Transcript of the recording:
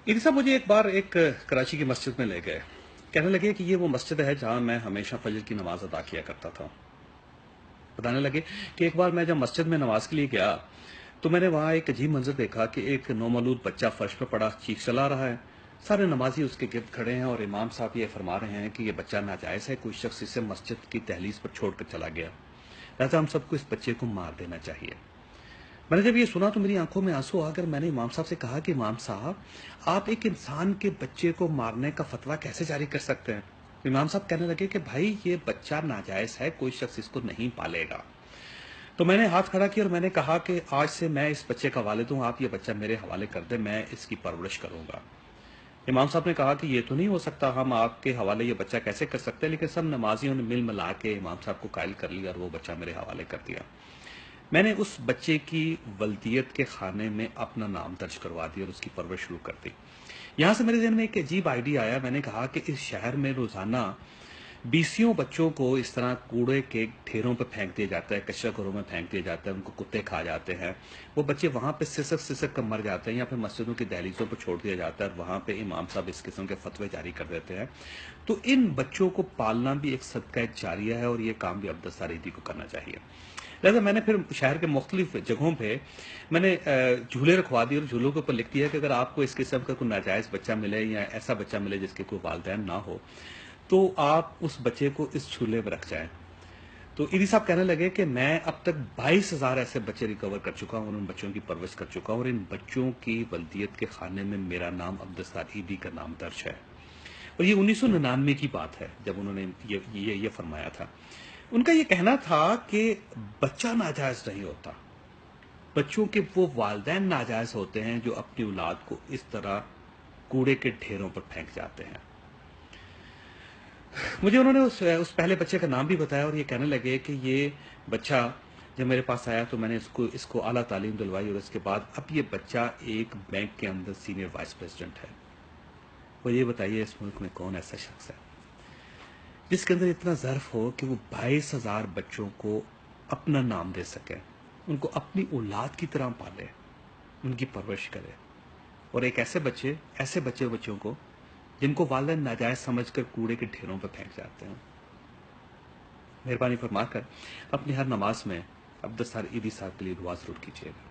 ईदी साहब मुझे एक बार एक कराची की मस्जिद में ले गए। कहने लगे कि ये वो मस्जिद है जहाँ मैं हमेशा फजर की नमाज अदा किया करता था। बताने लगे कि एक बार मैं जब मस्जिद में नमाज के लिए गया तो मैंने वहाँ एक अजीब मंजर देखा कि एक नौमौलूद बच्चा फर्श पर पड़ा चीख चला रहा है। सारे नमाजी उसके गिर्द खड़े हैं और इमाम साहब ये फरमा रहे हैं कि ये बच्चा नाजायज है, कोई शख्स इसे मस्जिद की दहलीज पर छोड़कर चला गया, लिहाजा हम सबको इस बच्चे को मार देना चाहिए। मैंने जब ये सुना तो मेरी आंखों में आंसू आ गए। मैंने इमाम साहब से कहा कि इमाम साहब, आप एक इंसान के बच्चे को मारने का फतवा कैसे जारी कर सकते हैं? इमाम साहब कहने लगे कि भाई ये बच्चा नाजायज है, कोई शख्स इसको नहीं पालेगा। तो मैंने हाथ खड़ा किया और मैंने कहा कि आज से मैं इस बच्चे का वालिद हूं, आप ये बच्चा मेरे हवाले कर दे, मैं इसकी परवरिश करूंगा। इमाम साहब ने कहा कि ये तो नहीं हो सकता, हम आपके हवाले ये बच्चा कैसे कर सकते हैं, लेकिन सब नमाजियों ने मिल मिला के इमाम साहब को कायल कर लिया और वो बच्चा मेरे हवाले कर दिया। मैंने उस बच्चे की वल्दियत के खाने में अपना नाम दर्ज करवा दिया और उसकी परवरिश शुरू कर दी। यहाँ से मेरे ज़हन में एक अजीब आइडिया आया। मैंने कहा कि इस शहर में रोज़ाना बीसियों बच्चों को इस तरह कूड़े के ढेरों पर फेंक दिया जाता है, कचरा घरों में फेंक दिया जाता है, उनको कुत्ते खा जाते हैं, वो बच्चे वहाँ पे सिसक सिसक कर मर जाते हैं या फिर मस्जिदों की दहलीजों पर छोड़ दिया जाता है और वहाँ पे इमाम साहब इस किस्म के फतवे जारी कर देते हैं। तो इन बच्चों को पालना भी एक सदका जारिया है और ये काम भी अब्दुल सारीदी को करना चाहिए। लिहाजा मैंने फिर शहर के मुख्तलिफ जगहों पे मैंने झूले रखवा दिए और झूलों के ऊपर लिख दिया कि अगर आपको इस किस्म का कोई नाजायज़ बच्चा मिले या ऐसा बच्चा मिले जिसके कोई वालिदैन ना हो, तो आप उस बच्चे को इस झूले में रख जाएं। तो ईदी साहब कहने लगे कि मैं अब तक 22,000 ऐसे बच्चे रिकवर कर चुका हूं और उन बच्चों की परवरिश कर चुका हूं और इन बच्चों की वल्दियत के खाने में मेरा नाम अब्दुल ईदी का नाम दर्ज है। और ये 1999 की बात है जब उन्होंने ये फरमाया था। उनका ये कहना था कि बच्चा नाजायज नहीं होता, बच्चों के वो वालिदैन नाजायज होते हैं जो अपनी औलाद को इस तरह कूड़े के ढेरों पर फेंक जाते हैं। मुझे उन्होंने उस पहले बच्चे का नाम भी बताया और ये कहने लगे कि ये बच्चा जब मेरे पास आया तो मैंने इसको आला तालीम दिलवाई और इसके बाद अब ये बच्चा एक बैंक के अंदर सीनियर वाइस प्रेसिडेंट है। और ये बताइए इस मुल्क में कौन ऐसा शख्स है जिसके अंदर इतना ज़र्फ हो कि वो 22,000 बच्चों को अपना नाम दे सके, उनको अपनी औलाद की तरह पाले, उनकी परवरिश करे। और एक ऐसे बच्चों को जिनको वालिदैन नाजायज समझकर कूड़े के ढेरों पर फेंक जाते हैं। मेहरबानी फरमाकर अपनी हर नमाज में अब्दुल ईदी साहब के लिए दुआ जरूर कीजिएगा।